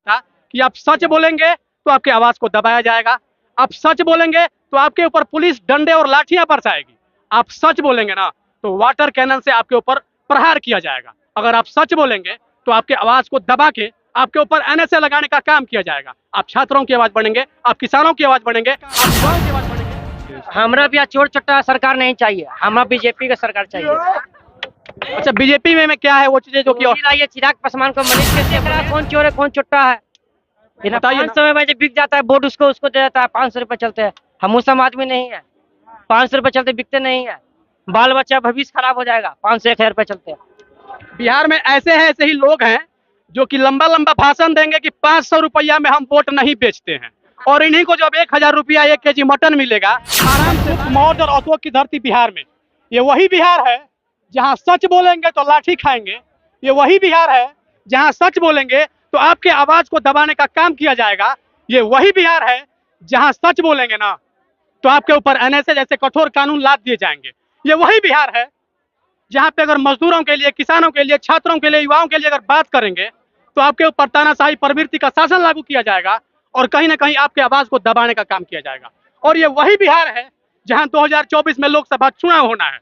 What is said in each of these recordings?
था कि आप सच बोलेंगे तो आपकी आवाज को दबाया जाएगा, आप सच बोलेंगे तो आपके ऊपर पुलिस डंडे और लाठियां बरसाएगी, आप सच बोलेंगे ना तो वाटर कैनन से आपके ऊपर प्रहार किया जाएगा, अगर आप सच बोलेंगे तो आपकी आवाज को दबा के आपके ऊपर एनएसए लगाने का काम किया जाएगा। आप छात्रों की आवाज बढ़ेंगे, आप किसानों की आवाज बढ़ेंगे, आप युवाओं की आवाज बढ़ेंगे। हमरा भी चोर चट्टा सरकार नहीं चाहिए, हमरा बीजेपी का सरकार चाहिए। अच्छा, बीजेपी में क्या है वो चीजें जो कि ये चिराग पासवान को मनीष के देख रहा है कौन चोर है कौन चुट्टा है। बताइए ना। 500 में भाई बिक जाता है वोट, उसको उसको दे देता है, 500 रुपए चलते हैं। हम उस आदमी नहीं है, 500 रुपए चलते बिकते नहीं है, बाल बच्चा भविष्य खराब हो जाएगा 500-1000 रुपए चलते हैं। बिहार में ऐसे ही लोग हैं जो कि लंबा लंबा भाषण देंगे कि 500 रुपया में हम वोट नहीं बेचते हैं, और इन्हीं को जब 1000 रुपया 1 केजी मटन मिलेगा आराम से। मौज और अशोक की धरती बिहार में, ये वही बिहार है जहां सच बोलेंगे तो लाठी खाएंगे, ये वही बिहार है जहां सच बोलेंगे तो आपके आवाज को दबाने का काम किया जाएगा, ये वही बिहार है जहां सच बोलेंगे ना तो आपके ऊपर एनएसए जैसे कठोर कानून लाद दिए जाएंगे, ये वही बिहार है जहां पे अगर मजदूरों के लिए, किसानों के लिए, छात्रों के लिए, युवाओं के लिए अगर बात करेंगे तो आपके ऊपर तानाशाही प्रवृत्ति का शासन लागू किया जाएगा और कहीं ना कहीं आपके आवाज को दबाने का काम किया जाएगा। और ये वही बिहार है जहां 2024 में लोकसभा चुनाव होना है।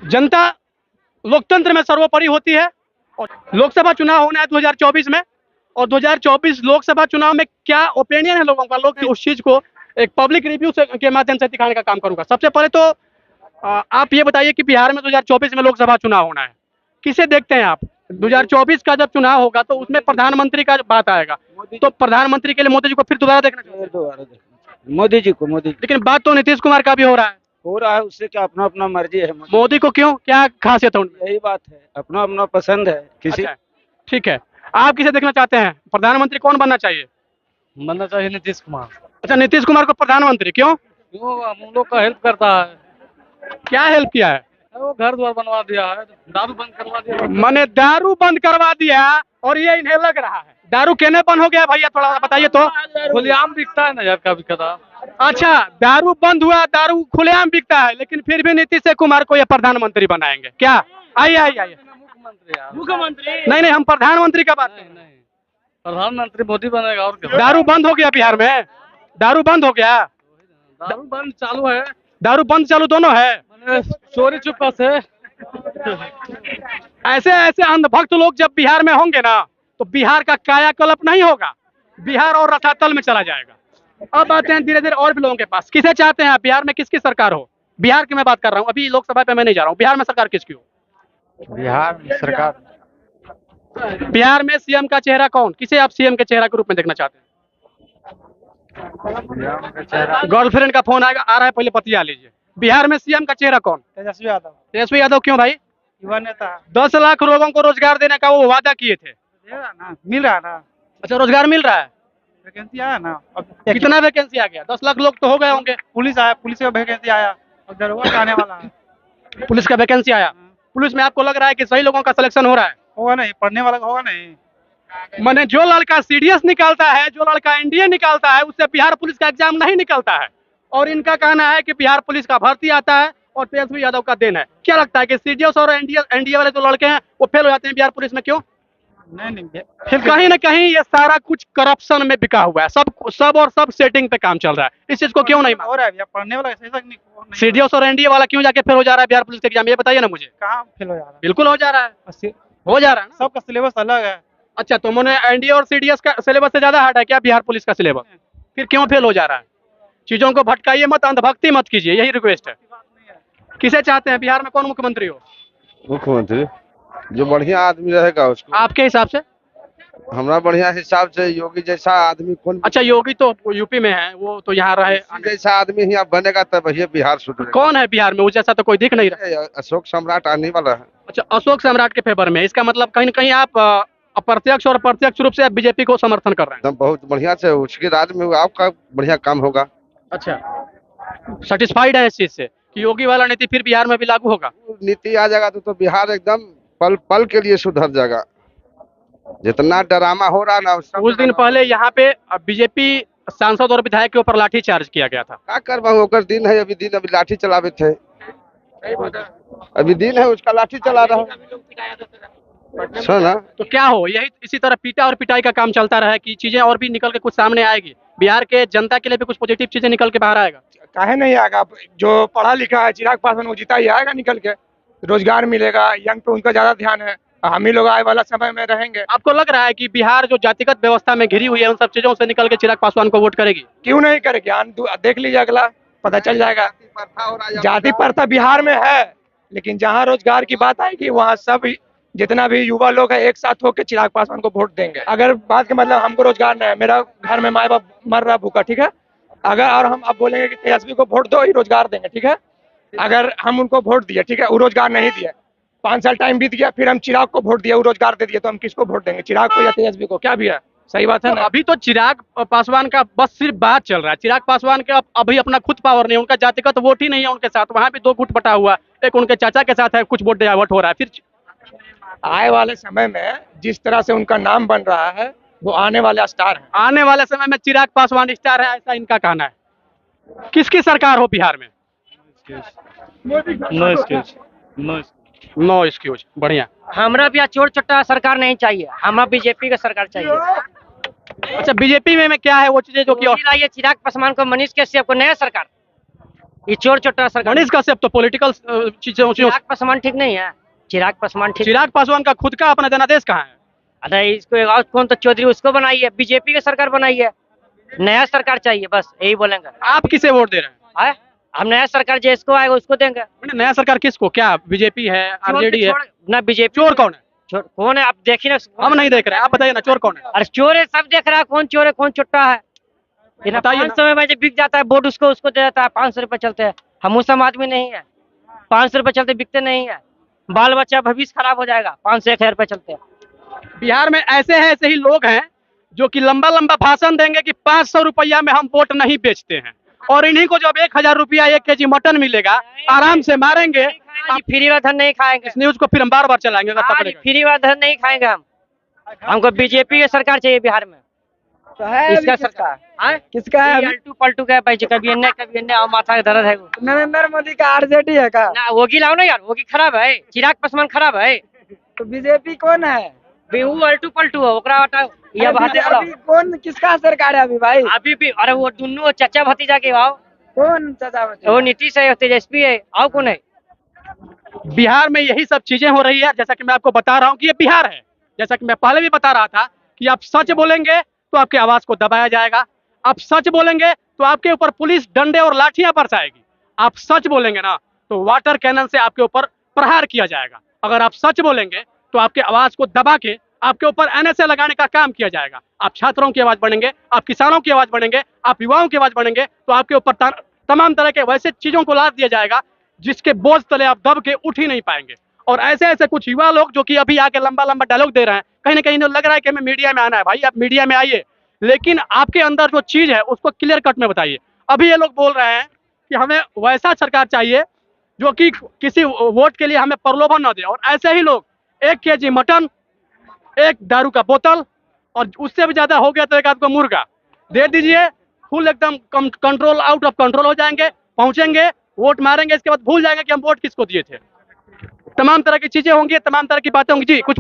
जनता लोकतंत्र में सर्वोपरि होती है और लोकसभा चुनाव होना है 2024 में, और 2024 लोकसभा चुनाव में क्या ओपिनियन है लोगों का, लोग उस चीज को एक पब्लिक रिव्यू के माध्यम से दिखाने का काम करूंगा। सबसे पहले तो आप ये बताइए कि बिहार में 2024 में लोकसभा चुनाव होना है, किसे देखते हैं आप? 2024 का जब चुनाव होगा तो उसमें प्रधानमंत्री का बात आएगा, तो प्रधानमंत्री के लिए मोदी जी को फिर दोबारा देखना चाहिए। मोदी जी को, मोदी। लेकिन बात तो नीतीश कुमार का भी हो रहा है, उससे क्या, अपना अपना मर्जी है। मोदी को क्यों, क्या खासियत है उनमें? यही बात है, अपना अपना पसंद है किसी। अच्छा, ठीक है, आप किसे देखना चाहते हैं? प्रधानमंत्री कौन बनना चाहिए? बनना चाहिए नीतीश कुमार। अच्छा, नीतीश कुमार को प्रधानमंत्री क्यों? हम लोग का हेल्प करता है। क्या हेल्प किया है? वो घर द्वार बनवा दिया है, दारू बंद करवा दिया। मैंने दारू बंद करवा दिया और ये इन्हें लग रहा है दारू केने बंद हो गया? भैया थोड़ा बताइए तो। खुलेआम बिकता है ना यार, का बिकता। अच्छा, दारू बंद हुआ, दारू खुलेआम बिकता है, लेकिन फिर भी नीतीश कुमार को ये प्रधानमंत्री बनाएंगे क्या? आइए आइए आइए। मुख्यमंत्री नहीं, हम प्रधानमंत्री का बात नहीं, प्रधानमंत्री मोदी बनेगा और क्या। दारू बंद हो गया बिहार में, दारू बंद हो गया, दारू बंद चालू है, दारू बंद चालू दोनों है। चोरी चुपा से। ऐसे अंधभक्त लोग जब बिहार में होंगे ना तो बिहार का कायाकल्प नहीं होगा, बिहार और रसातल में चला जाएगा। अब आते हैं धीरे धीरे और भी लोगों के पास। किसे चाहते हैं आप बिहार में, किसकी सरकार हो? बिहार की मैं बात कर रहा हूँ, अभी लोकसभा पे मैं नहीं जा रहा हूँ। बिहार में सरकार किसकी हो? बिहार में सरकार, बिहार में सीएम का चेहरा कौन, किसे आप सीएम के चेहरा के रूप में देखना चाहते हैं? गर्लफ्रेंड का फोन आ रहा है, पहले बतिया लीजिए। बिहार में सीएम का चेहरा कौन? तेजस्वी यादव। तेजस्वी यादव क्यों भाई? युवा नेता। 10 लाख लोगों को रोजगार देने का वो वादा किए थे, मिल रहा ना? अच्छा, रोजगार मिल रहा है? वैकेंसी आया ना? अब कितना वैकेंसी आ गया? 10 लाख लोग तो हो गए होंगे। पुलिस आया, पुलिस का वैकेंसी आया और दरोगा आने वाला है। पुलिस का वैकेंसी आया, पुलिस में आपको लग रहा है कि सही लोगों का सिलेक्शन हो रहा है? होगा नहीं, पढ़ने वाला होगा नहीं। मैंने जो लड़का सीडीएस निकालता है, जो लड़का एनडीए निकालता है, उससे बिहार पुलिस का एग्जाम नहीं निकलता है, और इनका कहना है कि बिहार पुलिस का भर्ती आता है और तेजस्वी यादव का देन है। क्या लगता है कि सीडीएस और एनडीए वाले जो लड़के हैं वो फेल हो जाते हैं बिहार पुलिस में, क्यों? नहीं, फिर कहीं ना कहीं ये सारा कुछ करप्शन में बिका हुआ है, सब सेटिंग पे काम चल रहा है। इस चीज को क्यों नहीं हो रहा है? पढ़ने वाला सीडीएस और एनडीए वाला क्यों जाके फेल हो जा रहा है बिहार पुलिस के एग्जाम, ये बताइए ना मुझे। कहाँ फेल हो जा रहा है? बिल्कुल हो जा रहा है, हो जा रहा है ना? सबका सिलेबस अलग है। अच्छा, तो मैंने एनडीए और सीडीएस का सिलेबस से ज्यादा हार्ड है क्या बिहार पुलिस का सिलेबस? फिर क्यों फेल हो जा रहा है? चीजों को भटकाइए मत, अंधभक्ति मत कीजिए, यही रिक्वेस्ट है। किसे चाहते हैं बिहार में, कौन मुख्यमंत्री हो? मुख्यमंत्री जो बढ़िया आदमी रहेगा उसको। आपके हिसाब से? हमारा बढ़िया हिसाब से योगी जैसा आदमी कौन। अच्छा, योगी तो यूपी में है, वो तो यहाँ रहे। जैसा आदमी यहाँ बनेगा तब ये बिहार सुधरेगा। कौन है बिहार में वो जैसा? तो कोई दिख नहीं रहा। अशोक सम्राट आने वाला है। अच्छा, अशोक सम्राट के फेवर में, इसका मतलब कहीं ना कहीं आप अप्रत्यक्ष और प्रत्यक्ष रूप से बीजेपी को समर्थन कर रहे हैं। एकदम बहुत बढ़िया से उसके राज में आपका बढ़िया काम होगा। अच्छा, सेटिस्फाइड है इस चीज से कि योगी वाला नीति फिर बिहार में भी लागू होगा? नीति आ जाएगा तो बिहार एकदम पल पल के लिए सुधर जाएगा। जितना ड्रामा हो रहा ना, कुछ दिन पहले यहाँ पे बीजेपी सांसद और विधायक के ऊपर लाठी चार्ज किया गया था। क्या करवा होकर दिन है, अभी दिन, अभी लाठी चलावे थे, अभी दिन है उसका लाठी चला रहा है। सुना तो क्या हो, यही इसी तरह पीटा और पिटाई का काम चलता रहा कि चीजें और भी निकल के कुछ सामने आएगी, बिहार के जनता के लिए भी कुछ पॉजिटिव चीजें निकल के बाहर आएगा? काहे नहीं आएगा। जो पढ़ा लिखा है चिराग पासवान वो जीता ही आएगा निकल के। रोजगार मिलेगा, यंग पे उनका ज्यादा ध्यान है। हम ही लोग आए वाला समय में रहेंगे। आपको लग रहा है कि बिहार जो जातिगत व्यवस्था में घिरी हुई है उन सब चीजों से निकल के चिराग पासवान को वोट करेगी? क्यों नहीं करेंगे, देख लीजिए अगला, पता चल जाएगा। जाति प्रथा बिहार में है, लेकिन जहाँ रोजगार की बात आएगी वहाँ सब जितना भी युवा लोग है एक साथ होकर चिराग पासवान को वोट देंगे। अगर बात का मतलब हमको रोजगार नहीं है, मेरा घर में माँ बाप मर रहा भूखा, ठीक है, अगर और हम अब बोलेंगे कि तेजस्वी को वोट दो, ही रोजगार देंगे, ठीक है। अगर हम उनको वोट दिए, ठीक है, वो रोजगार नहीं दिए, 5 साल टाइम बीत गया, फिर हम चिराग को वोट दिए, वो रोजगार दे दिए, तो हम किसको वोट देंगे, चिराग को या तेजस्वी को? क्या भी है, सही बात है तो ना। अभी तो चिराग पासवान का बस सिर्फ बात चल रहा है। चिराग पासवान के अभी अपना खुद पावर नहीं है, उनका जातिगत वोट ही नहीं है उनके साथ। वहां भी 2 गुट बटा हुआ, एक उनके चाचा के साथ है, कुछ वोट डाइवर्ट हो रहा है। फिर आए वाले समय में जिस तरह से उनका नाम बन रहा है, वो आने वाले स्टार है। आने वाले समय में चिराग पासवान स्टार है, ऐसा इनका कहना है। किसकी सरकार हो बिहार में? No excuse, no no excuse, बढ़िया। हमरा भी यहाँ चोर चट्टा सरकार नहीं चाहिए, हमें बीजेपी का सरकार चाहिए। अच्छा, बीजेपी में क्या है वो चीजें जो कि मोदी लाइए चिराग पासवान को, मनीष कश्यप को, नया सरकार। ये चोर चट्टा सरकार। मनीष कश्यप तो पॉलिटिकल चीजों चिराग पासवान ठीक नहीं है, चिराग पासवान ठीक। चिराग पासवान का खुद का अपना जनादेश कहाँ है? अरे इसको एक और कौन तो चौधरी, उसको बनाइए, बीजेपी की सरकार बनाइए, नया सरकार चाहिए, बस यही बोलेंगे। आप किसे वोट दे रहे हैं? हम नया सरकार जिसको आएगा उसको देंगे। नया सरकार किसको? क्या बीजेपी है, आरजेडी है? ना बीजेपी। चोर कौन है? चोर कौन है आप देखिए ना। हम नहीं देख रहे, आप बताइए ना, चोर कौन है? अरे चोर है, सब देख रहा है, कौन चोर है कौन चुट्टा है। बताइए ना। 500 में जब बिक जाता है वोट, उसको उसको दे देता है, 500 रुपए चलते हैं। हम मुसलमान आदमी नहीं है, 500 रुपए चलते बिकते नहीं है, बाल बच्चा भविष्य खराब हो जाएगा, 500-1000 रुपए चलते हैं। बिहार में ऐसे ही लोग हैं जो कि लंबा लंबा भाषण देंगे कि 500 रुपया में हम वोट नहीं बेचते हैं, और इन्हीं को जब 1000 रुपया 1 केजी मटन मिलेगा आराम से मारेंगे। आप फ्री वाला धन नहीं खाएंगे। इस न्यूज को फिर हम बार बार चलाएंगे अगर पकड़ेगा। फ्री वाला धन नहीं खाएंगे हम। हमको बीजेपी की सरकार चाहिए बिहार में। तो है इसका अभी सरकार किसका है? अल्टू पलटू का है, कभी अन्य और माथा का दर्द है वो। नरेंद्र मोदी का आरजेडी है का? ना वोगी लाओ ना यार, वोगी खराब है, चिराग पासवान खराब है। तो बीजेपी कौन है? वो अल्टू पलटू है, ओकरा हटाओ, या बातें अभी कौन किसका सरकार है अभी भाई? अभी भी। अरे वो दोनों चाचा भतीजा के आओ, कौन चाचा बच्चा? वो नीतीश है, तेजस्वी है, आओ कौन है? बिहार में यही सब चीजें हो रही है। जैसा कि मैं आपको बता रहा हूँ कि ये बिहार है। जैसा कि मैं पहले भी बता रहा था कि आप सच बोलेंगे तो आपकी आवाज को दबाया जाएगा, आप सच बोलेंगे तो आपके ऊपर पुलिस डंडे और लाठियां बरसाएगी, आप सच बोलेंगे ना तो वाटर कैनन से आपके ऊपर प्रहार किया जाएगा। अगर आप सच बोलेंगे तो आपके आवाज को दबा के आपके ऊपर एनएसए लगाने का काम किया जाएगा। आप छात्रों की आवाज बढ़ेंगे, आप किसानों की आवाज बढ़ेंगे, आप युवाओं की आवाज बढ़ेंगे, तो आपके ऊपर तमाम तरह के वैसे चीजों को लाद दिया जाएगा जिसके बोझ तले आप दब के उठ ही नहीं पाएंगे। और ऐसे कुछ युवा लोग जो कि अभी आके लंबा लंबा डायलॉग दे रहे हैं, कहीं ना कहीं लग रहा है कि हमें मीडिया में आना है। भाई आप मीडिया में आइए, लेकिन आपके अंदर जो चीज है उसको क्लियर कट में बताइए। अभी ये लोग बोल रहे हैं कि हमें वैसा सरकार चाहिए जो कि किसी वोट के लिए हमें प्रलोभन न दे, और ऐसे ही लोग 1 केजी मटन, 1 दारू का बोतल, और उससे भी ज्यादा हो गया तो 1 आध को मुर्गा दे दीजिए, फुल एकदम कंट्रोल, आउट ऑफ कंट्रोल हो जाएंगे, पहुंचेंगे, वोट मारेंगे, इसके बाद भूल जाएंगे कि हम वोट किसको दिए थे। तमाम तरह की चीजें होंगी, तमाम तरह की बातें होंगी। जी कुछ